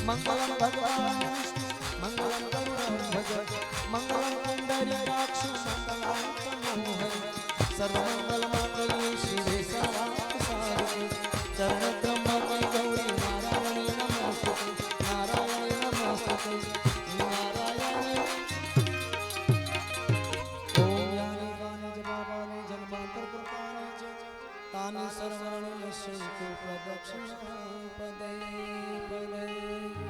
मंगलम भगवान मंगलम गरुड़ध्वज मंगलम पुंडरीकाक्ष मंगलम सर्वमंगल मांगल्ये शिवे सर्वार्थसाधिके चरणत्रयम्बके गौरी नारायणी नमोस्तुते नारायणी नमोस्तुते नारायणी ओम यानि वानि जपानि जन्मांतर कृतानि च तानि सर्वाणि नश्यन्तु प्रदक्षिणा पदे पदे